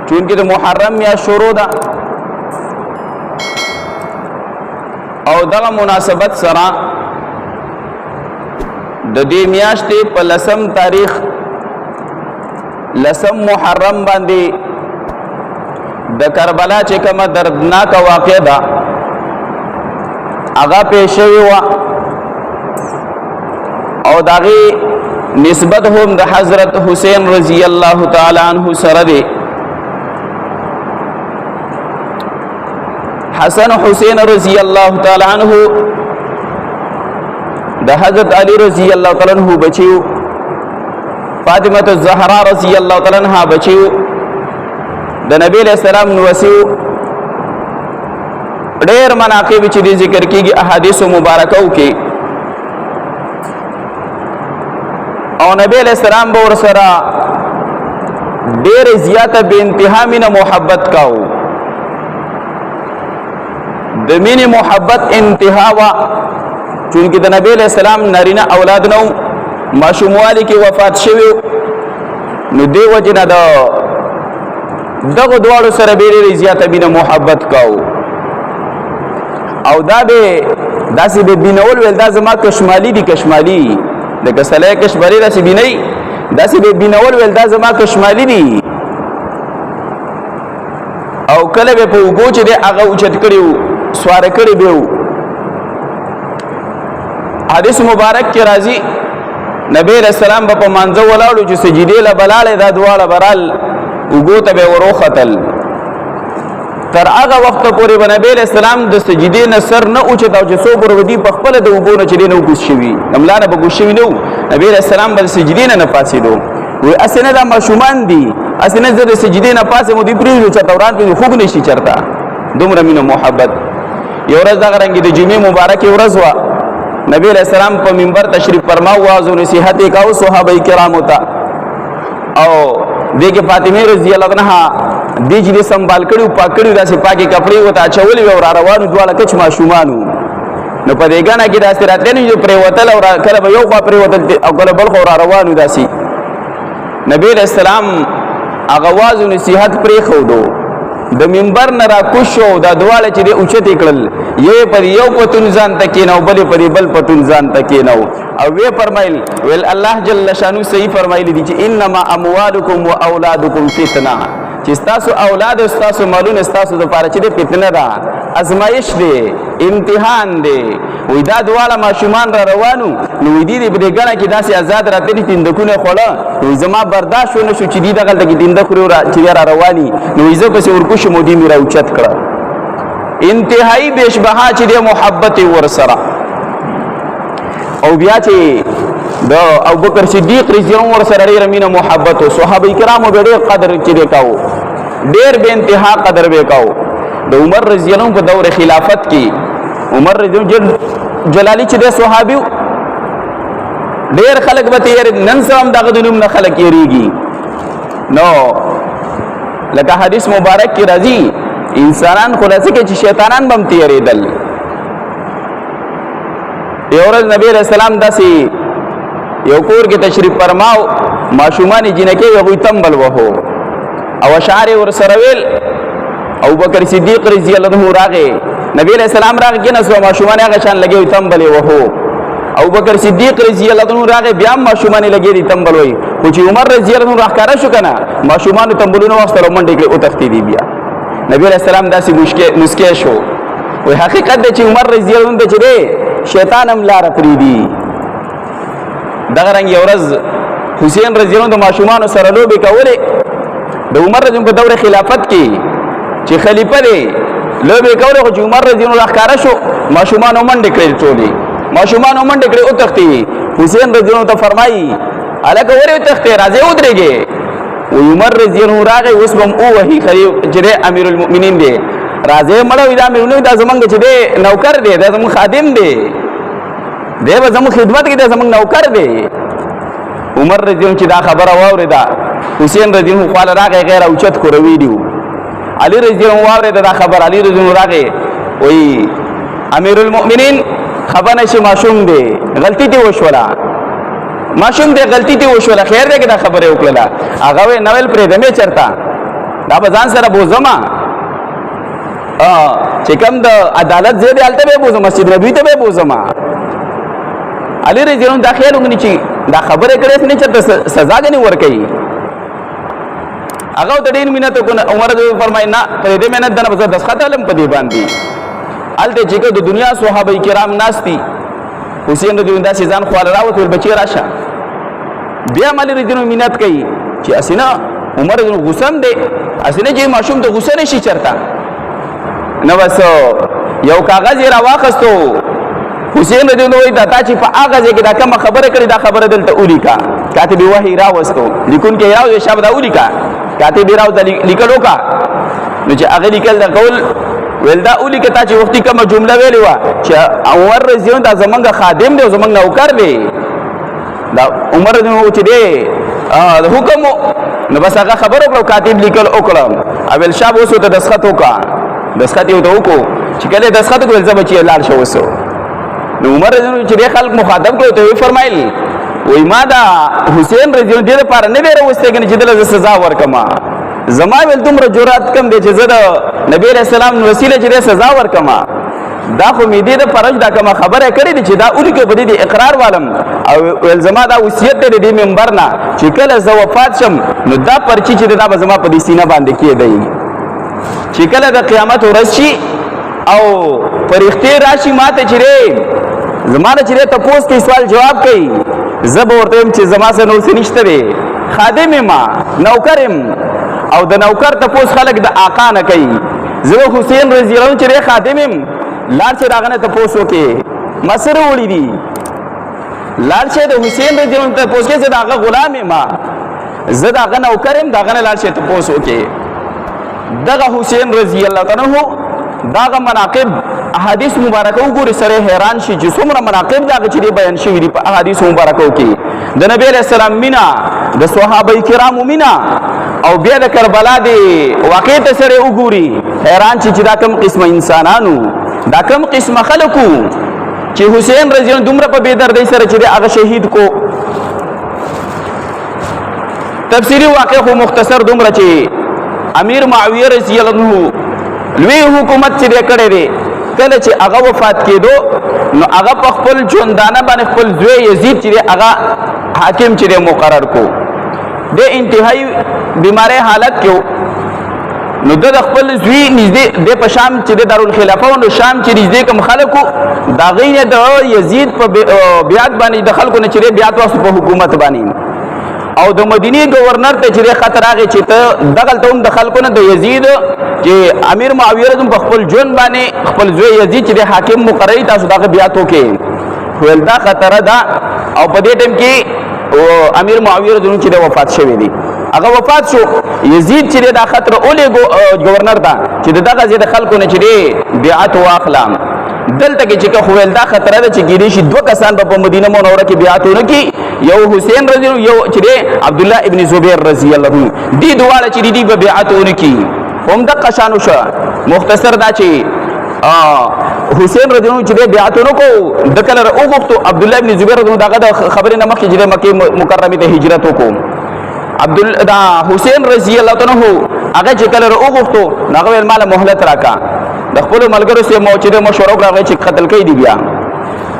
چونکه د محرم میاشت شروع ده او دغه مناسبت سره د دې میاشتې په 10 تاریخ 10 محرم باندې د کربلا چې کومه دردناک واقعه ده هغه پیښ شوی و او داغي نسبت هم د حضرت حسین رضی الله تعالی عنہ سره دی حسن حسین رضی الله تعالی عنہ د حضرت علی رضی الله تعالی عنہ بچیو فاطمه الزهرا رضی الله تعالی عنها بچیو د نبی علیہ السلام نوسیو ډېر مناقب چې ذکر کیږي احادیث مبارکو کې او نبی علیہ السلام به ورسره ډېر زیاته بے انتها مینه محبت کاو د مینې محبت انتها وا چونکه د نبی علیہ السلام نارینه اولاد نو ماشوموالی کې وفات شوی نو دی وجنه دغه دواړو سره ډېر زیاته مینه محبت کاو او دا به داسې به بینول ول دا زما کشمالی دي کشمالی د کسلای کشمالی داسې بیني داسې به بینول ول دا زما کشمالی دي او کله به په وګو چې د هغه اوچت کړیو سوار کړی به حدیث مبارک کې راځي نبی رسول الله په منځ ولاړو چې سجدي له بلاله دا دواړه برال وګو ته به وروختل تر هغه وخت پورې نبی علیہ السلام د سجدي نه سر نه اوچت او چې څو پر ودی په خپل د وګونو چې نه وګس شوی املانه به ګوس شوی نو نبی علیہ السلام بل سجدي نه پاسېدو وی اسنه دا مشومان دي اسنه د سجدي نه پاسې مو دی پریږو چې توران په خوګ نشي چرتا دومره مینه محبت یو ورځ دا غرنګي د جمعې مبارکه ورځ وا نبی علیہ السلام په منبر تشریف فرماو واعظ او نصیحت وکاو صحابه کرامو ته او دغه فاطمه رضی الله عنها دیجلی سنبال کړو پاکړو داسې پاکي کپڑے وته چولې و روانو دواړه کچ ماشومانو نو په دې غاڼه کې داسې راتلنې جو پرې وتل او کله به یو خوا پرې وتل او کله بل خو روانو داسې نبی رسول الله اغواز نصیحت پرې خو دو د منبر نه را کوشو دا دواړه چې اوچته کړل یې پر یو پتون ځان تکې نو بل پر بل پتون ځان تکې نو او وی فرمایل ول الله جل شانو صحیح فرمایلی دي چې انما اموالکم واولادکم فتنه چې تاسو اولاد او تاسو مالونه تاسو د پاره چې فتنه ده ازمایش دی امتحان دی وې دا دواړه ماشومان را روانو نو دې دې بګړه کې داسې آزاد راتلې تندکونه خوړه نو زما برداشت ونه شو چې دې دغه کې تندکونه چې را رواني نو زه په ورکو شم دې میرا اوچت کړه انتهایی بشبها چې د محبت ورسره او بیا چې د ابوبکر صدیق رضی الله عنه سره ډېر مینه محبت او صحابه کرامو ډېر قدر چې وکاو ډېر به انتها قدر وکاو د عمر رضی الله عنه په دور خلافت کې عمر رضی الله جلالی چې د صحابي ډېر خلک به تیر نن سم دغه د نوم نه خلک یریږي نو لکه حدیث مبارک کې راځي انسانان خلاصه کې چې شیطانان بم تیرېدل یو ورځ نبی رسول الله داسې یو کور کې تشریف فرماو ماشومان جنکه یو تنبل وهو او اشعار ور سره ویل ابوبکر صدیق رضی الله عنه راغه نبی علیہ السلام راغه کنه سو ماشومان هغه شان لګي تنبل وهو ابوبکر صدیق رضی الله عنه راغه بیا ماشومان لګي تنبل وای خو چې عمر رضی الله عنه راخاره شو کنه ماشومان تنبلونه واسطه منډه کې او تختی دی بیا نبی علیہ السلام داسې مسکه شو وای حقیقت چې عمر رضی الله عنه چې شیطان هم لار پریدي دغه رنګ یو ورځ حسین رضی الله عنه د ماشومان سره لوبي کوله د عمر رضی الله په دور خلافت کې چې خلیفہ دی لوبي کوله خو عمر رضی الله عنه راخاره شو ماشومان منډه کړې ټولي ماشومان منډه کړې او تختی حسین رضی الله عنه ته فرمایي الګ وره تختی راځي ودرېږي و عمر رضی الله عنه راغی اوس بم او وਹੀ خلیفہ چې امیر المؤمنین دی راځي مړ وې دا امیر المؤمنین دا زمونږ چې دی نوکر دی دا زموږ خادم دی دیو زموږ خدمت کې دا زموږ نوکر دی عمر رضی الله عنه چې دا خبره واورېدا حسین رضی الله عنه خپل راغی غیر اوچت کو روي دیو علی رضی الله عنه واورېدا دا خبر علی رضی الله عنه راغی وای امیر المؤمنین خبر نشي معصوم دی غلطی دی وشولا معصوم دی غلطی دی وشولا خیر دی دا خبره وکړه هغه نوول پرې دمه چرتا دا به ځان سره بوزما چې کوم د عدالت ځای دی هلته به بوزم مسجد نبوي ته به بوزما علي رضی الله عنه دا خیال وکړي چې دا خبره کړې نه چې سزاګانې ورکوي هغه ته ډېر مینت وکړه عمر فرمایي نه په دې مینت دنه به زه دسخط علم په دې باندې هلته چې د دنیا صحابه کرام ناست دي حسین رضی الله عنه داسې ځان خواله راوت ویل بچی راشه بیا هم علي رضی الله عنه مینت کوي چې اسنه عمر رضی الله عنه غوسه هم دی اسنه چې ماشوم ته غوسه نشي چرته نو بس یو کاغذ یې راواخستو حسین رضی الله عنه دا چې په هغه ځای کې دا کومه خبره کړې دا خبره دلته ولیکه کاتب وحی راوستو لیکونکی راوځي شابه دا ولیکه کاتب راوځي لیکل وکړه نو چې هغه لیکل دا کول ویل دا ولیکه تا چې وختي کومه جمله ویلې وه چې عمر رضی الله عنه دا زمونږ خادم دی او زمونږ نوکر دی دا عمر رضی الله عنه چې دی د حکم نو بس هغه خبره وکړه کاتب لیکل وکړه اول شاب اوس ته دسخط وکړه دسخط یې ته وکړو چې کله دسخط وکړل زه بچی لاړ شو اوس نو عمر رضی الله عنه چې خلک مخاطب کړو ته وی فرمایل وای ما دا حسین رضی الله عنه دې لپاره نه دی راوستی کنه چې دله سزا ورکما زما ویل دومره جرأت کم دی چې زه د نبی علیہ السلام وسیله چې سزا ورکما دا خو می دې د فرج دا کومه خبره کړې دي چې دا اونې کې بده دي اقرار والم او ول زما دا وصیت دې دې منبر نه چې کله زه وفات شم نو دا پرچی چې دا به زما په دې سینه باندې کېدی چې کله د قیامت ورځ شي او فرښتې راشي ماته چې زمانه چې ته پوس کې سوال جواب کوي زب ورته چې زما سره نو نشته دی خادم ما نوکرم او د نوکر ته پوس خلک د آقا نه کوي زه حسین رضی الله عنه چې خادمم لار چې راغنه ته پوس وکي مسره وړي دي لار چې د حسین رضی الله عنه ته پوس کې زه دغه غلام ما زه دغه نوکرم دغه لار چې ته پوس وکي دغه حسین رضی الله عنه داغه مناقب احادیث مبارکو ګوري سره حیران شي چې څومره مناقب داغه چې بیان شوی دي په احادیث مبارکو کې د نبی علیہ السلام مینا د صحابه کرامو مینا او بیا د کربلا دی واقع ته سره وګوري حیران چې دا کوم قسمه انسانانو دا کوم قسمه خلکو چې حسین رضی الله دومره په بيدردۍ سره چې هغه شهید کو تفسیری واقع خو مختصر دومره چې امیر معاویه رضی الله عنه لوی حکومت چې کړی دی کله چې هغه وفات کېدو نو هغه په خپل ژوندانه باندې خپل زوی یزید چې هغه حاکم چې مقرر کو د انتهایی بیماری حالت کې نو د خپل زوی نږدې د په شام چې د دارالخلافه او شام چې نږدې کوم خلکو دا غینه د یزید په بیعت باندې د خلکو نه چې بیعت واسو په حکومت باندې او د مدینه گورنر ته چې خطر راغی چې ته دغه ته د خلکو نه د یزید چې امیر معاویه رضی په خپل جون باندې خپل زوی یزید چې حاکم مقرری تاسو دغه بیعت وکړي ول دا خطر ده او په دې ټیم کې امیر معاویه رضی چې وفات شوی دی هغه وفات شو یزید چې دا خطر اولې گورنر ته چې دغه زید خلکو نه چې بیعت واخلم دلته کې چې خو ول دا خطر ده چې ګیری شي دوه کسان په مدینه منوره کې بیعتونه کی یو حسین رضی الله یو چې عبد الله ابن زبیر رضی الله عنه دي دواړه چې دي بیعتونه کی هم د قشانو شو مختصر دا چې حسین رضی الله چې بیعتونه کو د کله اوغختو عبد الله ابن زبیر رضی الله دغه خبرې نه مخکې چې مکه مکرمه ته هجرت وکړو عبد الله حسین رضی الله عنه هغه چې کله اوغختو هغه مال مهلت راکا د خپل ملګرو سره موچره مشوره وکړه چې قتل کړي دی بیا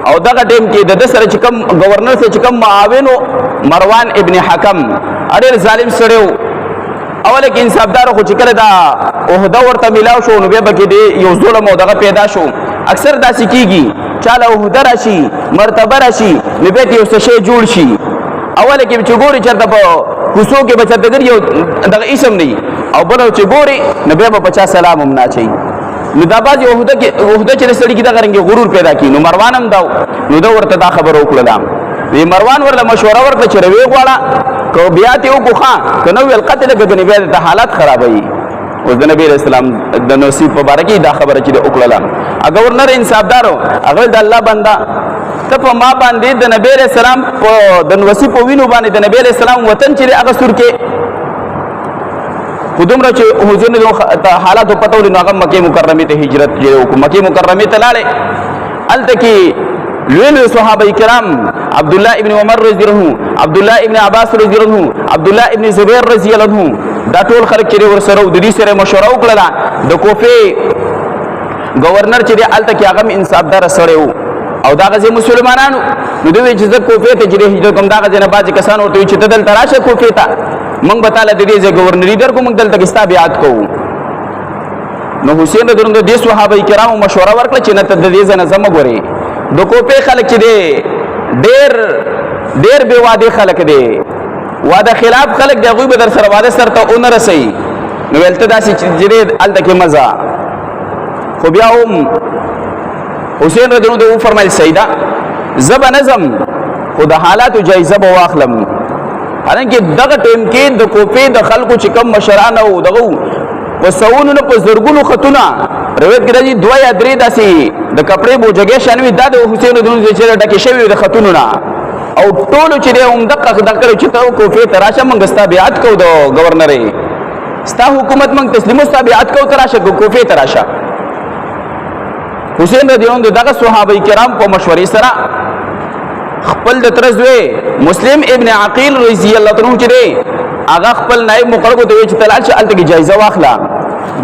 او دغه ټیم کې د سره چې کوم گورنر سره چې کوم معاون مروان ابن حکم اړ ظالم سره اول کې انصافدار خو چې کله دا عہده ورته ملاو شو نو به کې دی یو ظلم او دغه پیدا شو اکثر دا سکیږي چاله عہده راشي مرتبه راشي نو به یو څه شی جوړ شي اول کې چې ګوري چرته په کوڅو کې بچته یو دغه اسم دی او بل چې ګوري نو به 50 سلام هم نه چي نو دا باز عہده چې سړی کې دا غرنګ غرور پیدا کی نو مروان هم داو نو دا ورته دا خبر وکړه وی مروان ورله مشوره ورته چې روي غواړه کو بیا ته وکړه کنه ویل قتل غنی بیا د حالات خرابوي او د نبی رسول الله د نصیب مبارکي دا خبره چې وکړه گورنر انصافدارو هغه د الله بندا ته په ما باندې د نبی رسول الله په د نصیب په وینو باندې د نبی رسول الله وطن چې هغه سور کې خودمره چې حضور ته حالات پته ولې هغه مکه مکرمه ته هجرت کړو مکه مکرمه ته لاړې التکی لوی صحابه کرام عبد الله ابن عمر رضی الله عنه عبد الله ابن عباس رضی الله عنه عبد الله ابن زبیر رضی الله عنه دا ټول خلک چې ورسره د دې سره مشوره وکړه د کوفې گورنر چې الته کې هغه انصافدار سره وو او دا غزي مسلمانانو نو دوی چې د کوفې ته چې هجرت کوم دا غزي نه باز کسان ورته چې تدل تراشه کوفې ته موږ به تعالی د دې گورنری در کو موږ دلته کې بیعت کوو نو حسین رضی الله عنه د صحابه کرامو مشوره ورکړه چې نه ته د دې ځنه زم غوري د کوفې خلک چې دي ډېر به واده خلک دي واده خلاف خلک دی غوی به در سره واده سره ته اون رسي نو ولته داسې چې الته کې مزه خو بیا هم حسین رضی الله عنه فرمایل سیدا زب نظم خود حالات جایزه به واخلم حالانکه دغه ټیم کې د کوفې د خلکو چې کم مشران او دغه وسونو په زرګونو خطونه روایت کې راځي دوه یا درې داسې د کپڑے بوجګې شانوي د حسین رضی الله عنه چې ډکه شوی د خطونو نه او ټول چې هم دغه چې ته کوفې تراشه موږ ستا بیعت کو د گورنرې ستا حکومت موږ تسلیمو ستا بیعت کو تراشه کوفې تراشه حسین رضی الله عنه دغه صحابه کرام په مشورې سره خپل د ترزوی مسلم ابن عقیل رضی الله عنه چې دی هغه خپل نائب مقرر کو دی چې تلال چې الته کې جایزه واخلا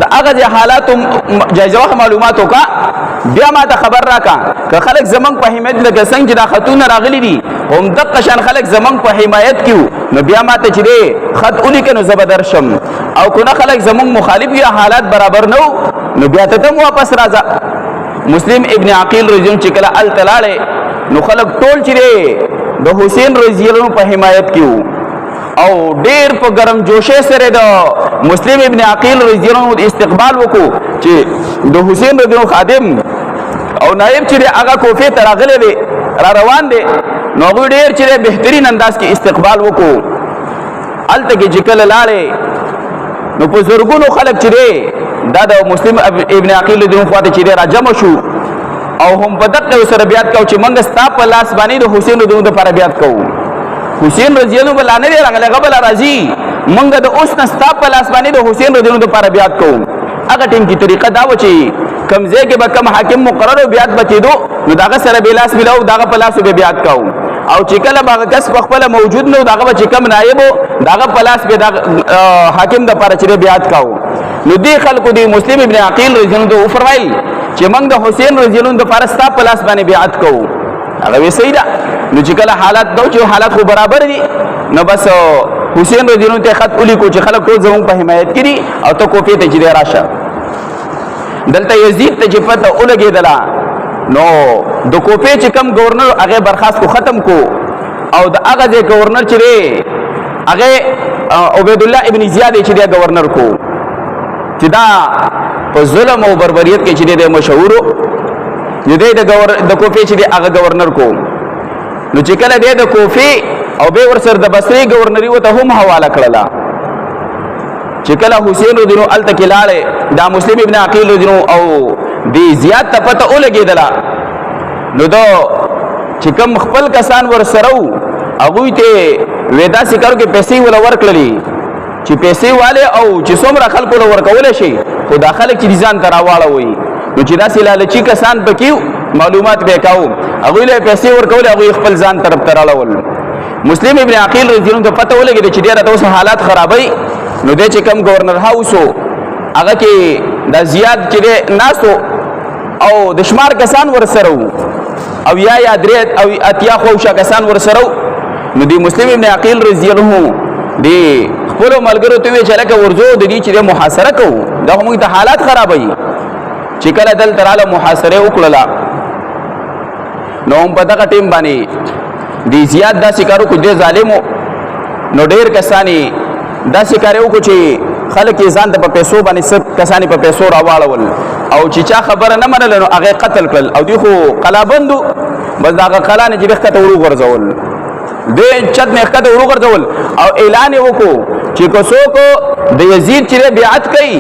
د هغه حالات جایزه واخ معلوماتو کا بیا ما ته خبر راکا که خلک زمنګ په حمایت لګ څنګه چې دا خاتون راغلي دي هم دغه شان خلک زمنګ په حمایت کیو نو بیا ما ته چې دی خط اونې کنو زبردرشم او کونه خلک زمنګ مخالف یا حالات برابر نو بیا ته واپس راځه مسلم ابن عقیل رضی الله عنه چې کله التلاله نو خلق ټول چې د حسین رضی الله عنه په حمایت کیو او ډیر په ګرم جوشه سره د مسلم ابن عقیل رضی الله عنه استقبال وکړو چې د حسین رضی الله خادم او نائب چې هغه کوفې ته راغلي دي را روان دي نو ډیر چې بهترین انداز کې استقبال وکړو الته کې جکل لاله نو په زرګونو خلک چې دا د مسلم ابن عقیل رضی الله عنه چې راجم شو او هم په دغه سره بیعت کو چې موږ ستا په لاس باندې د حسین رضی الله عنه لپاره بیعت کوو حسین رضی الله عنه بل نه راغله غبل راځي موږ د اوس نه ستا په لاس باندې د حسین رضی الله عنه لپاره بیعت کوو هغه ټیم کی طریقه دا و چې کمزې کې به کم حاکم مقرر او بیعت بچیدو نو دغه سره بیلاس ملاو دغه په لاس به بیعت کوو او چې کله باغ کس په خپل موجود نو دغه چې کم نائب دغه په لاس به حاکم د لپاره چې بیعت کوو نو دی خلکو دی مسلم ابن عقیل رضی الله عنه فرمایل چې موږ د حسین رضی الله عنه د فارستا په لاس باندې بیعت کوو هغه وی صحیح ده نو چې کله حالات دو چې حالات خو برابر دي نو بس حسین رضی الله عنه ته خط الی کو چې خلک ټول زموږ په حمایت کړي او ته کوفې ته چې راشه دلته یزید ته چې پته ولګېدله نو د کوفې چې کم گورنر هغه برخاست کو ختم کو او د هغه د گورنر چې هغه عبید الله ابن زیاد چې د گورنر کو چې دا په ظلم او بربریت کې چې د مشهور د کوفې چې هغه گورنر کو نو چې کله د کوفې او به ورسره د بصری گورنری وته هم حواله کړله چې کله حسین رضی الله عنه التکلاله دا مسلم ابن عقیل رضی الله او دی زیات ته پته ولګیدله نو دا چې کوم خپل کسان ورسره هغه ته ودا سکرو کې پیسې ول ورکړلې چې پیسې والے او چې څومره خلکو له ورکول شي خو داخله کې ځان تراواله وي نو چې داسې لالچي کسان پکې معلومات به کاو هغه له پیسې ورکول هغه خپل ځان طرف تراول مسلم ابن عقیل رضی الله عنه پته ولګید چې ډیره اوس حالات خرابای نو د چې کم گورنر هاوسو هغه کې د زیات چې ناسو او د شمار کسان ورسره او یا درې او اتیا خوشا کسان ورسره نو دی مسلم ابن عقیل رضی الله عنه دی خپل ملګرو ته وی چې لکه ورزو د دې چې محاصره کوو دا موږ ته حالات خرابای چې کله دل تراله محاصره وکړه نو په دغه ټیم باندې دی زیات دا سکارو کو دې ظالمو نو ډیر کسانی دا سکارو کو چې خلک یې ځان ته په پیسو باندې سب کسانی په پیسو راواړول او چې چا خبره نه منل نو هغه قتل کړل او دی خو قلابندو بس دا قلا نه جبخته ته ورو ورځول دې چت نه ښکته ورو ورځول او اعلان وکړو چې کوڅو کو د یزید چې بیعت کړي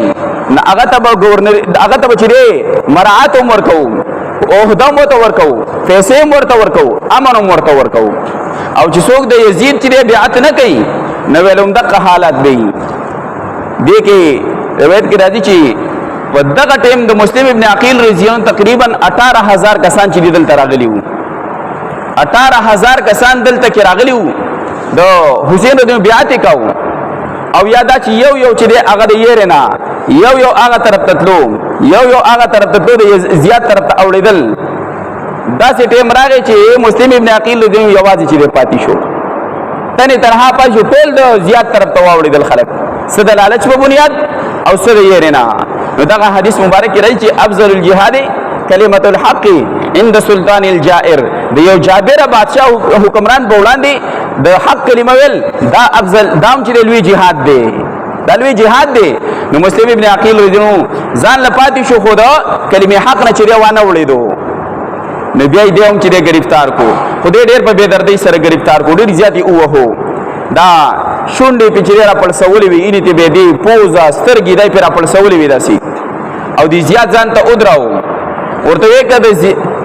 هغه ته گورنر هغه ته چې مراعات عمر کو او خدام ورته ورکو پیسې ورته ورکو امن ورته ورکو او چې څوک د یزید چې بیعت نه کوي نو ولوم دغه حالات دی دې کې روایت کې راځي چې په دغه ټیم د مسلم ابن عقیل رضی الله عنه تقریبا 18000 کسان چې دلته راغلي وو 18000 کسان دلته کې راغلي وو د حسین رضی الله بیعت کاو او یادا چې یو چې دی هغه د یې نه یو هغه طرف ته تلو یو هغه طرف ته تلو د زیات طرف ته اوړېدل داسې ټیم راغی چې مسلم ابن عقیل دی یوازې چې دی پاتې شو تنې تنها پاتې شو ټول د زیات طرف ته واوړېدل خلک څه د لالچ په بنیاد او څه د یې نه نو دغه حدیث مبارک کې راځي چې افضل الجهاد کلمت الحق عند سلطان الجائر د یو جابر بادشاہ حکمران په وړاندې د حق کلمه ویل دا افضل دام چې لوی جهاد دی دا لوی جهاد دی نو مسلم ابن عقیل رضی ځان لپاتې شو خو دا کلمه حق نه چیرې وانه وړېدو نو بیا دې هم چې گرفتار کو خو دې ډېر په بے دردۍ سره گرفتار کو ډېر زیاتې اوهو دا شونډې په چیرې را پړسولې وي اینې ته به دې پوزه سترګې دای په را پړسولې وي داسې او دې زیات ځان ته ودراو ورته وې کده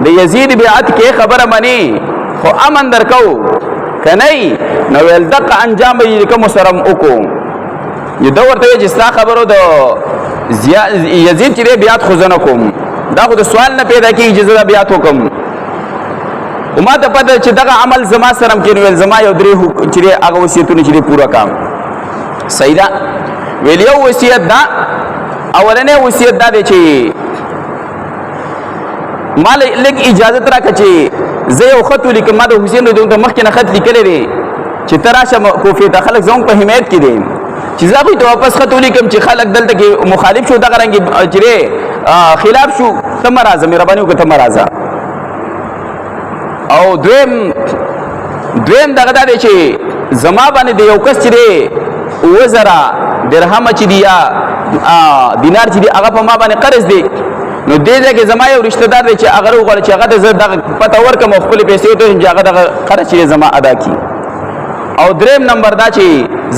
د یزید بیعت کې خبره منی خو امن درکو کنه نو ول دغه انجام یې کوم سره وکړو یو دا ورته چې ستا خبرو د یزید چې بیعت خو زنه کوم دا خو د سوال نه پیدا کیږي چې زه بیعت وکم وما ته پته چې دغه عمل زما سره کې ویل زما یو درې چې هغه وصیتونه چې پورا کام صحیح ده ویل یو وصیت دا اولنې وصیت دا دی چې مال لیک اجازه راکړه چې زه یو خط ولیکم ما د حسین رضی الله مخکې نه خط لیکلی دی چې تراشه کوفې ته خلک زموږ په حمایت کې دي چې زه هغوی ته واپس خط ولیکم چې خلک دلته کې مخالف شو دغه رنګې چې خلاف شو ته مه راځه مهرباني وکړه ته مه راځه او دویم دغه دا دی چې زما باندې د یو کس چې دی 2000 درهمه چې دی یا دینار چې دی هغه په ما باندې قرض دی نو دې ځکه زما یو رشتہ دار دی چې هغه وغواړي چې هغه د زړه دغه پته ورکم او خپل پیسې ته چې هغه دغه قرض چې زما ادا کړي او دریم نمبر دا چې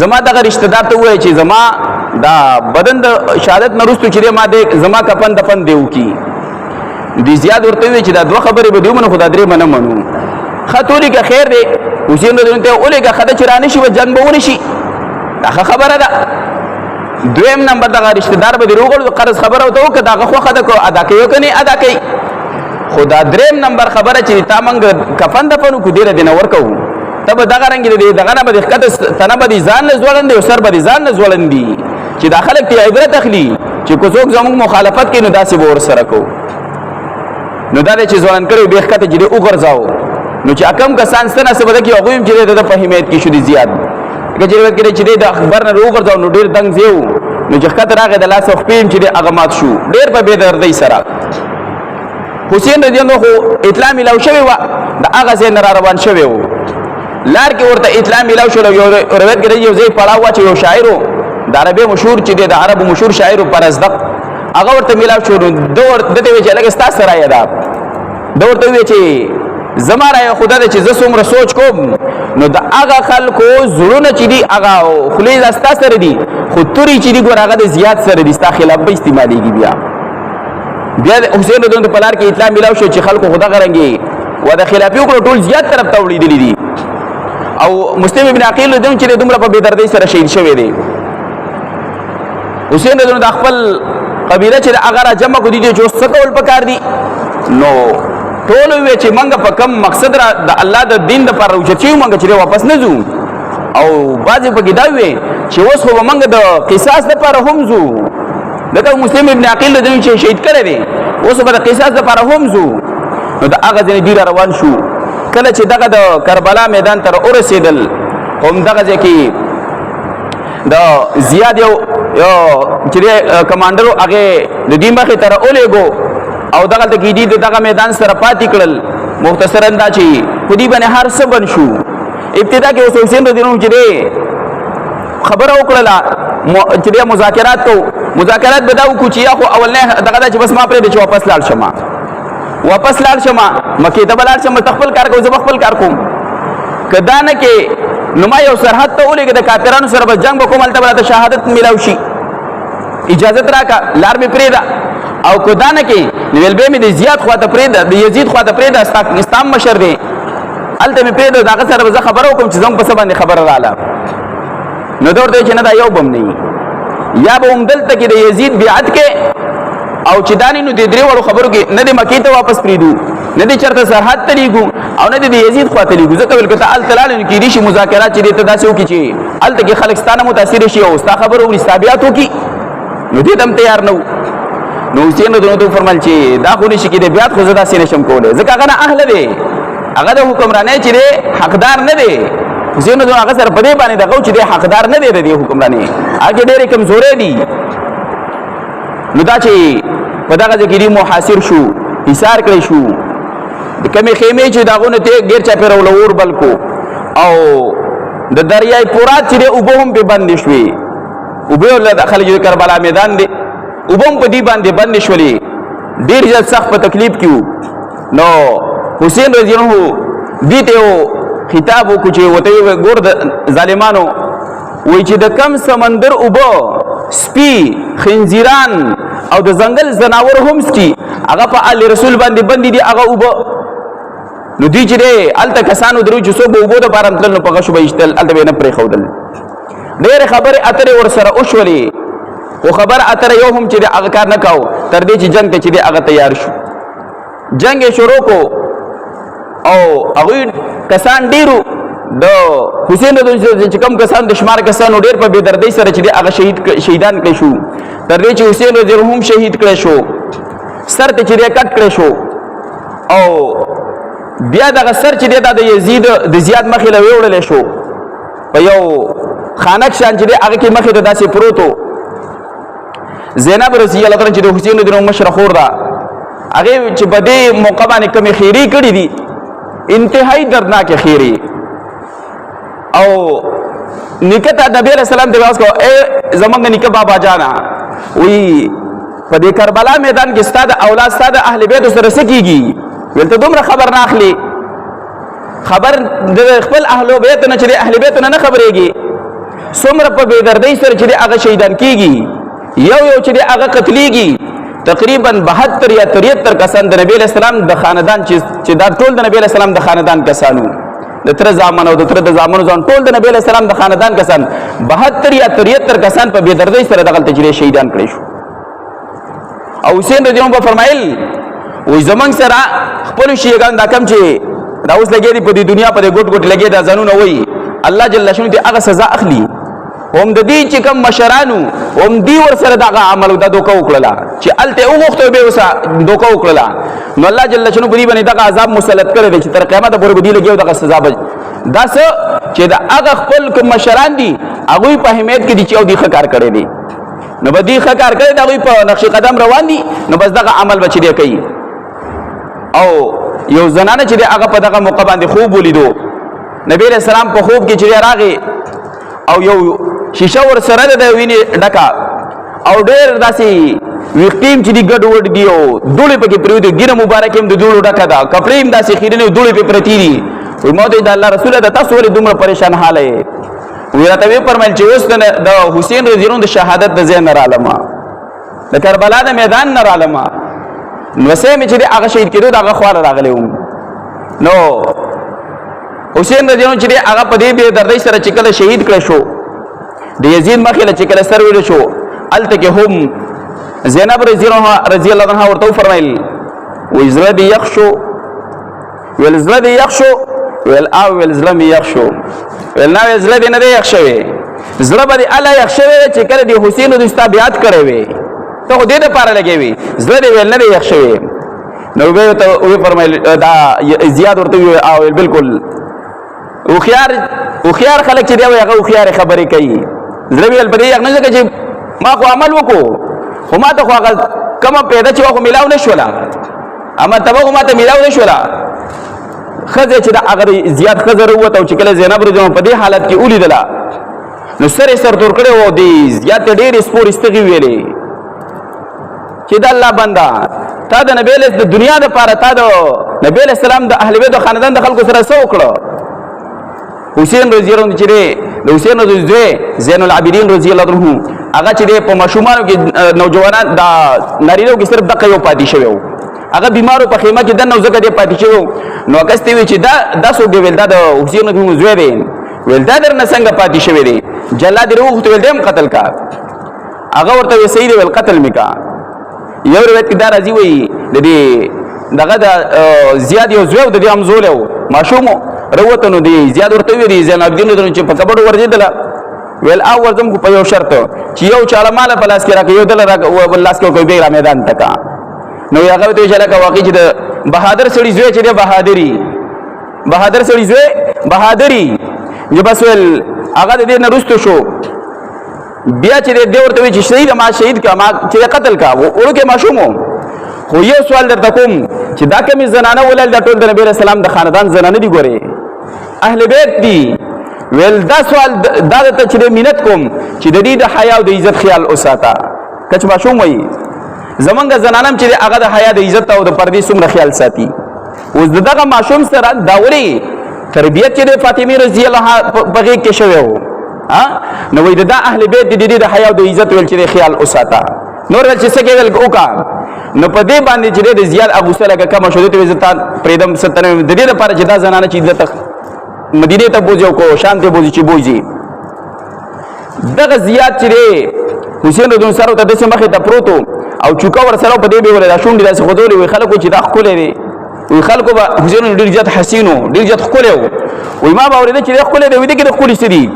زما دغه رشتہ دار ته وایي چې زما دا بدن د شهادت نه وروسته چې ما دې زما کفن دفن دیو کی دې زیات ورته وی چې دا دوه خبرې به دیو منو خدای درې منه منو خطوري که خیر دی حسین رضی الله عنه اولګه خدای چرانه شي و جنگ به ونی شي دا خبره ده دویم نمبر دغه رشتہ دار به دروغړو قرض خبره وته وکړه دغه خو خدای کو ادا کوي کني ادا کوي خدا دریم نمبر خبره چې تا منګ کفن دفنو کو ډیره دینه ورکو تب دغه رنگ دی دغه نه به خدای تنه به ځان نه زولندې او سر به ځان نه زولندې چې داخله کې عبرت اخلي چې کو څوک زموږ مخالفت کوي نو داسې به ور سره کو نو دا چې ځوان کړي به خدای چې وګرځاو نو چې اکم کسان ستنه سبد کې هغه هم چې د په حمایت کې شو دي زیات کجوت کې چې د خبر نه وګرځاو نو ډیر دنګ زیو نو چې خطر راغی د لاس خپل چې د اغمات شو ډیر په بے دردۍ سره حسین رضی الله عنه اطلاع ملو شوی و د هغه ځای نه روان شوی و لار کې ورته اطلاع ملو شو یو روایت کې یو ځای پړاو چې یو شاعر د عربي مشهور چې د عربو مشهور شاعر پرزدق هغه ورته ملو شو دور دته وی چې لکه ستاسو سره یاد دور ته وی چې زماره خدا د چې ز څومره سوچ کوم نو د هغه خلکو زړونه چې دي هغه خلی زستا سره دي خو توري چې دي ګور هغه د زیات سره دي ستا خلاف به استعمالېږي بیا حسین رضی الله په لار کې اطلاع ملاو شو چې خلکو خدا غرنګي و د خلافي وکړو ټول زیات طرف ته وړېدلې دي او مسلم ابن عقیل دم چې دومره په بے دردۍ سره شهید شوی دی حسین رضی الله خپل قبیله چې هغه را جمع کو دي چې څه کول پکار دي نو ټول وی چې منګه په کم مقصد را د الله د دین لپاره وچیو منګه چې واپس نه ځو او بعضې پکې دا وی چې اوس خو منګه د قصاص لپاره هم ځو دغه مسلم ابن عقیل د چې شهید کړی دی اوس به د قصاص لپاره هم ځو نو د هغه ځای ډیر روان شو کله چې دغه د کربلا میدان ته ورسېدل هم دغه ځای کې د زیاد یو چې کمانډر هغه د دې مخې ته راولېږو او دغه د کېدی دغه میدان سره پاتې کړل مختصر انداز چې په دې باندې هر څه بن شو ابتدا کې اوس حسین رضی الله عنه چې خبره وکړه چې مذاکرات بداو کو چې یا خو اولنه دغه چې بس ما پرې چې واپس لاړ شم مکه ته بلار شم تخپل کار کوم زه خپل کار کوم کدا نه کې نو ما یو سرحد ته ولګه د کافرانو سره به جنگ وکوم البته بل شهادت ملاو شي اجازه راکا لار به پرېدا او کدا نه کې ویل به مې د زیات خواته پرېدا د یزید خواته پرېدا اسلام مشر دی الته مې پرېدا دغه سره به خبرو کوم چې زم په سبا باندې خبر رااله نو درته چې نه دا یو بم نه یا به هم دلته کې د یزید بیعت کې او چې دانی نو د درې وړو خبرو کې نه د مکې ته واپس پریدو نه دي چرته سرحد ته لیږو او نه د یزید خوا ته لیږو ځکه ویل که ته هلته لاړې نو کېدای شي مذاکرات چې دی ته داسې وکړي چې هلته کې خلک ستا نه متاثره شي او ستا خبره وکړي ستا بیات وکړي نو دې ته هم تیار نه و نو حسین رضی الله عنه فرمایل چې دا خو نشي کېدی بیات خو زه داسې نشم کولی ځکه هغه نه اهله دی هغه د حکمرانۍ چې دی حقدار نه دی حسین رضی الله هغه سره په دې باندې دغه چې دی حقدار نه دی د دې حکمرانۍ هغې ډېرې کمزورې دي نو دا چې په دغه ځای کې محاصر شو حصار کړی شو د کمې خیمې چې د هغو نه ډېر چاپېره اور بل کو او د دریای فرات چې دی اوبه هم پرې بندې شوې اوبه خلک د کربلا میدان دی اوبه هم په دې باندې بندې شولې ډېر زیات سخت په تکلیف کې وو نو حسین رضی الله عنه دې ته یو خطاب وکړو چې ورته یې ګور د ظالمانو وایي چې د کم سمندر اوبه سپي خنزیران او د ځنګل ځناور هم څکي هغه په آل رسول باندې بندي دي هغه اوبه نو دوی چې دی هلته کسانو درو چې څوک به اوبو دپاره تلل نو په غشو به ایشتل هلته به یې نه پرېښودل ډېرې خبرې اترې ورسره وشولې خو خبره اتره یو هم چې دی هغه کار نه کوو تر دې چې جنګ ته چې دی هغه تیار شو جنګ یې شروع کو او هغوی کسان ډېرو د حسین چې کوم کسان د شمار کسانو ډېر په بېدردۍ سره چې دی هغه شهیدان کړی شو تر دې چې حسین رضی الله هم شهید کړی شو سر ته چې دی کټ کړی شو او بیا دغه سر چې دی دا د یزید د زیاد مخې له ویوړلی شو په یو خانک شان چې دی هغه کې مخې ته داسې پروت و زینب رضی الله عنها چې د حسین رضی الله مشره خور ده هغې چې په دې موقع باندې کومې خیرې کړي دي انتهایی دردناکې خیرې او نیکه ته نبی علیہ السلام ته واس کو اے زمونږ نیکه بابا جانا وی په دې کربلا میدان کې ستا د اولاد ستا د اهل بیت سره څه کېږي ویل ته دومره خبر نه اخلي خبر د خپل اهل بیت نه چې د اهل بیت نه خبرېږي څومره په بېدردۍ سره چې د هغه شهیدان کېږي یو چې د هغه قتلېږي تقریبا 72 یا 73 کسان د نبی علیہ السلام د خاندان چې دا ټول د نبی علیہ السلام د خاندان کسانو د تر زامن او د تر د زامنو ځان ټول د نبی علیہ السلام د خاندان کسان 72 یا 73 کسان په بېدردۍ سره دغلته چې شهیدان کړی شو او حسین رضی الله عنه فرمایل وای زمونږ سره خپلو شیعګانو دا کم چې دا اوس لګیا دي په دې دنیا په دې ګوټ ګوټ لګیا دا ځانونه وایي الله جل شانه دې هغه سزا اخلي هم د دې چې کوم مشرانو هم دې ورسره دغه عمل دا دوکه وکړله چې هلته وغوښته بیا ورسره دوکه وکړله نو الله جل شانه په دې باندې دغه عذاب مسلط کړی دی چې تر قیامته پورې به دې لګیا دغه سزا به دا څه چې د هغه خپل کوم مشران دي هغوی په اهمیت کې دي چې او دې ښه کار کړی دی نو به دې ښه کار کړی د هغوی په نقش قدم روان دي نو بس دغه عمل به چې دی کوي او یو زنانه چې دی هغه په دغه موقع باندې خوب ولیدو نبی علیہ السلام په خوب کې چې راغی او یو شیشه ورسره د وینې ډکه او ډېر داسې ویښتې چې دي ګډ وډ دي او دوړې پکې پرېوتې ګیره مبارکه هم د دوړو ډکه ده کپړې هم داسې خیرنې دوړې پې پرتې دي وایي ما ورته د الله رسوله ده تاسو ولې دومره پریشان حاله یې وی راته ویې فرمیل چې اوس د حسین رضی الله عنه د شهادت د ځای نه رالمه د کربلا د میدان نه رالمه نو سه مې چې د هغه شهید کېدو د هغه خواله راغلی وم نو حسین رضی الله عنه چې دی هغه په دې بېدردۍ سره چې کله شهید کړی شو د یزید مخې له چې کله سر ویلو شو هلته کې هم زینب رضی الله عنها ورته وفرمیل وایي زړه دې یخ شو ویل زړه دې یخ شو ویل او ویل زړه مې یخ شو ویل نه زړه دې نه دی یخ شوی زړه به دې هله یخ شوی دی چې کله دې حسین دوی ستا بیعت کړی وی ته خو دې دپاره لګی وي زړه دې ویل نه دی یخ شوی نو ویې ورته وفرمیل دا زیاد ورته وویل او ویل بلکل هوښیار خلک چې دی وایي هغه هوښیارې خبرې کوي زړه ویل په دې یخ نه ځکه چې ما خو عمل وکړو خو ما ته خو هغه کومه پیدا چې وه خو میلاو نه شوله مرتبه خو ما ته میلاو نه شوله ښځه چې د هغه زیات ښځه راووته او چې کله زینب رضی الله په دې حالت کې ولیدله نو سر یې سر تور کړی و د زیات ډېرې سپورې ستغې ویلې چې د الله بنده تا د نبی د دنیا دپاره تا د نبی علیه السلام د اهل بیت خاندان د خلکو سره څه وکړه حسین رضی الله عنه چې دی د حسین رضی زوی زین العابدین رضی الله عنه هغه چې دی په ماشومانو کې نوجوانان د نارینهو کې صرف دقه یو پاتې شوی و هغه بیمارو په خیمه کې دننه ځکه دی پاتې شوی و نو هغه ستې وی چې دا څوک دی ویل دا د حسین رضی الله زوی دی ویل دا درنه څنګه پاتې شوی دی جلاد یې راوغوښته ویل دی هم قتل کا هغه ورته ویل صحیح دی ویل قتل مې کا یو روایت کې دا راځي وایي د دې دغه د زیاد یو زوی د دې همزول و ماشوم روته نو دی زیاد ورته وی دی زین الدین درن چې په کبړ ورځیدله ویل او ورځم په یو شرط چې یو چاله مال په لاس کې راکې یو دل راک لاس کې کوي بیره میدان تکا نو هغه ته چې لکه واقع چې د بهادر سړي زوی چې د بهادر سړي زوی بهادری جو بس ول هغه دې نه رستو شو بیا چې دې ورته وی چې شهید کا ما چې قتل کا ورکه ماشومو خو یو سوال درته کوم چې دا کومې زنانه ولل د ټول د نبی رسول الله د خاندان زنانه دي ګوري اهل بیت دي ویل دا سوال دا ته چې مینت کوم چې د دې د حیا او د عزت خیال اوساته کچ ماشوم وای زمونږ زنانم چې هغه د حیا د عزت او د پردې څومره خیال ساتي اوس دغه ماشوم سره داوري تربیت چې د فاطمه رضی الله بغي کې شوی وو ها نو وای دا اهل بیت د دې د حیا او د عزت ول چې خیال اوساته نور ول چې څه کېدل وکا نو په دې باندې چې د زیاد ابو سلمہ کما شو ته عزت پریدم 97 د دې لپاره چې دا زنانه چې عزت مدینه ته بوځو کو شان ته بوځي چې بوځي دغه زیاد چې حسین رضوان سره ته د مخه ته پروتو او چوکا ور سره په دې به ولا شونډې داسې خودولې وي خلکو چې دا خولې دي وي خلکو به حسین ډیر زیات حسینو ډیر زیات خولې وي ما باور دي چې خولې دي وي دي کې خولې ستدي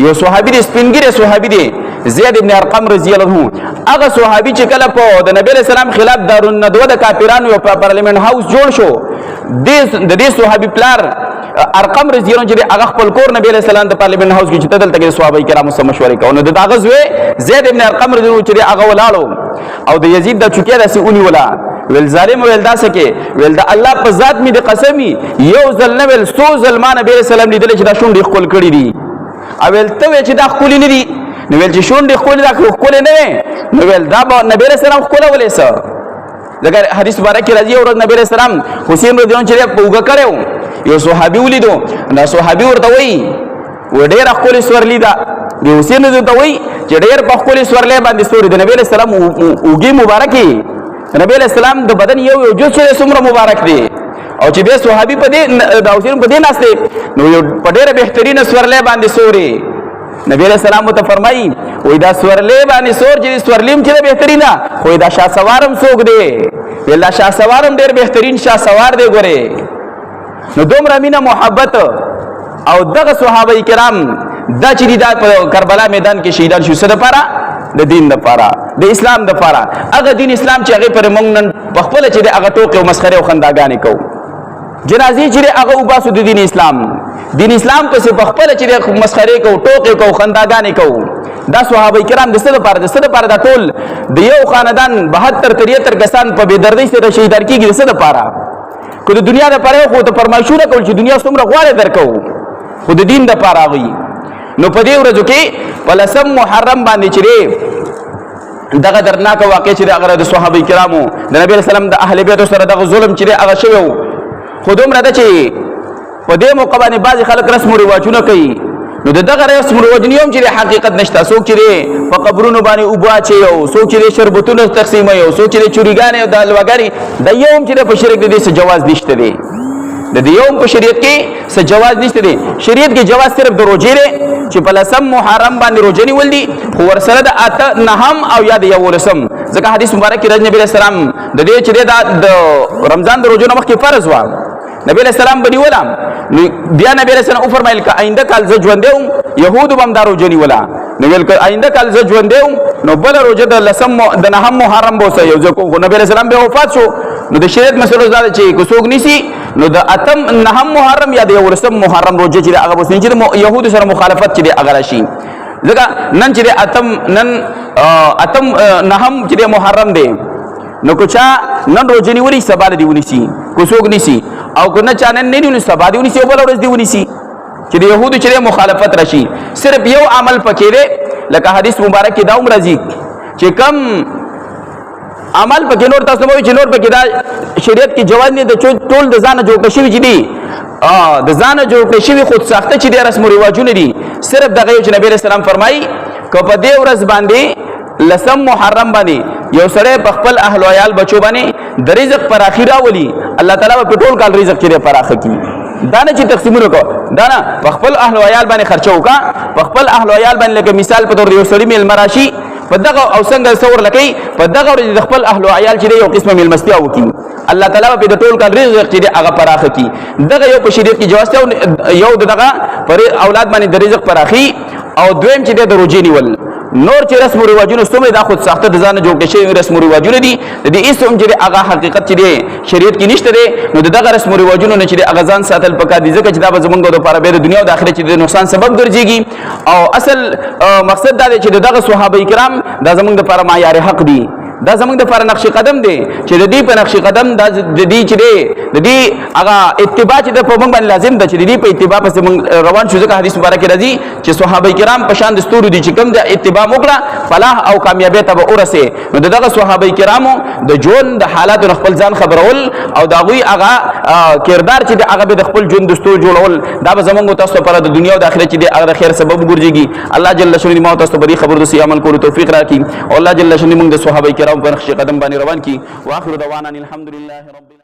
یو صحابي دي سپینګری صحابي دي زید ابن ارقم رضی الله عنه هغه صحابي چې کله په د نبی له سلام خلاف دارالندوه د کافرانو په پارلیمنت هاوس جوړ شو د دې صحابي پلار ارقم رضی الله عنه چې هغه خپل کور نبی له سلام د پارلیمنت هاوس کې چې تدل تک صحابه کرامو سره مشورې کوي د هغه زوی زید ابن ارقم رضی الله عنه چې هغه ولاړو او د یزید د چوکۍ داسې اونې ولا ویل ظالم ویل داسې کې ویل د الله په ذات می د قسمی یو ځل نه ویل سو ظلمان نبی له سلام لیدل چې دا شونډې خپل کړی دي او ویل ته چې دا خپل نه دي نو ویل چې شونډې خپل دا خپل نه نو ویل دا نبی له سلام خپل ولې سره دغه حدیث مبارک راځي او نبی له سلام حسین رضی الله عنه چې په وګ کړو یو صحابي ولیدو دا صحابي ورته وای و ډېر خپل سورلی دا دی حسین رضی الله وای چې ډېر په خپل سورلې باندې سوري د نبی له سلام اوږي مبارکي نبی له سلام د بدن یو جز چې څومره مبارک دی او چې به صحابي په دې دا حسین په دې ناشته نو یو په ډېر بهترینه سورلې باندې سوري نبی علیہ السلام ته فرمایي وای دا سورلې باندې سور چې سورلیم چې بهترینه خو دا شاه سوارم سوق دی ویلا شاه سوارم ډېر بهترین شاه سوار دی ګوره نو دومره مینه محبت او دغه صحابه کرام دا چې د کربلا میدان کې شهیدان شو سره لپاره د دین لپاره د اسلام لپاره هغه دین اسلام چې هغه پر موږ نن په خپل چې هغه ټوکې او مسخره او خنداګانې کوو جنازې چې هغه وباسو د دین اسلام پسې په خپل چې مسخره کوو ټوکې کوو خنداګانې کوو دا صحابه کرام د څه لپاره دا ټول د یو خاندان 72 73 کسان په بېدردۍ سره شهیدان کېږي د څه لپاره که د دنیا لپاره خو ته فرمایشونه کول چې دنیا څومره غواړي درکو خو د دین لپاره وي نو په دې ورځو کې په لسم محرم باندې چې دغه درناک واقع چې هغه د صحابه کرامو د نبی رسول الله د اهل بیت سره دغه ظلم چې هغه شوی خو دومره ده چې په دې موقع باندې بعض خلک رسم او رواجونه کوي نو دغه رسم او رواجونه هم چې حقیقت نشته څوک چې په قبرونو باندې اوباچي او څوک چې شربتونه تقسیموي او څوک چې چوریګانې او د الوګاری د یو هم چې په شریعت د دې څه جواز نشته دی د دې یو په شریعت کې څه جواز نشته دی شریعت کې جواز صرف د روزې دی چې په لسم محرم باندې روزه نیول دي خو ورسره د اته نهم او یا د یو لسم ځکه حدیث مبارک کې نبی رسول الله د دې چې د رمضان د روزو مخکې فرض و نبی علیہ السلام بنی ولا بیا نبی علیہ السلام فرمایل ک آینده کال ز ژوندم يهود بم دارو جنی ولا نو ویل ک آینده کال ز ژوندم نو بل روزه د لسم د نهم محرم بوسه یو ځکه نبی علیہ السلام به وفات شو نو د شریعت مسلو زده چې کو څوک نسی نو د اتم نهم محرم یا د یو لسم محرم روزه چې هغه بوسه چې يهود سره مخالفت چې هغه راشي ځکه نن چې اتم نهم چې محرم دی نو کوچا نن روزه نیولې سبا دی ونیسی کو څوک نسی او کنه چانن نه نیول سبا دی ونیسی او بل ورځ دی ونیسی چې د يهودو چې مخالفت راشي صرف یو عمل پکې دی لکه حدیث مبارک کې دا عمر راځي چې کم عمل پکې نور تاسو مو چې نور پکې دا شریعت کې جواز نه د ټول د ځانه جوړ کشي چې دی د ځانه جوړ کشي خود ساخته چې د رسم او رواجونه دي صرف دغه چې نبی رسول الله فرمایي کو په دې ورځ باندې لسم محرم باندې یو سره په خپل اهل او عیال بچو باندې د رزق پر اخیره ولي الله تعالی په ټول کال رزق چې پر اخر کی دانه چې تقسیمونه کو دانه په خپل اهل او عیال باندې خرچه وکا په خپل اهل او عیال باندې لکه مثال په تور یو سړی میل مراشي په دغه او څنګه تصور لکې په دغه ورځ د خپل اهل او عیال چې یو قسمه میلمستیا وکړي الله تعالی په د ټول کال رزق چې هغه پراخه کی دغه یو په شریعت کې جواز یو دغه پر اولاد باندې د رزق پراخي او دویم چې د روزي نیول نور چې رسم او رواجونه ستومره دا خود ساخته د ځان جوړ کړي رسم او رواجونه دي د دې اسم چې هغه حقیقت چې دی شریعت کې نشته دی نو دغه رسم او رواجونه نه چې هغه ځان ساتل پکار دي ځکه چې دا به زمونږ د لپاره به د دنیا او د آخرت چې د نقصان سبب ګرځيږي او اصل مقصد دا دی چې دغه صحابه کرام دا زمونږ د لپاره معیار حق دي دا زمونږ د لپاره نقش قدم دی چې د دې په نقش قدم د دې چې دی د دې هغه اتباع چې د په موږ باندې لازم ده چې د دې په اتباع پس موږ روان شو ځکه حدیث مبارک راځي چې صحابه کرام په شان د ستورو دي چې کوم د اتباع وکړه فلاح او کامیابی ته ورسه نو دغه صحابه کرامو د جون د حالات خپل ځان خبرول او دا غوي هغه کردار چې هغه د خپل جون د ستور جوړول دا به زمونږ تاسو لپاره د دنیا او د آخرت چې هغه د خیر سبب ګرځيږي الله جل شانه ما تاسو په دې خبرو د عمل کولو توفیق راکړي او الله جل شانه موږ د صحابه کرام په نقش قدم باندې روان کی واخر دعوانا الحمدلله رب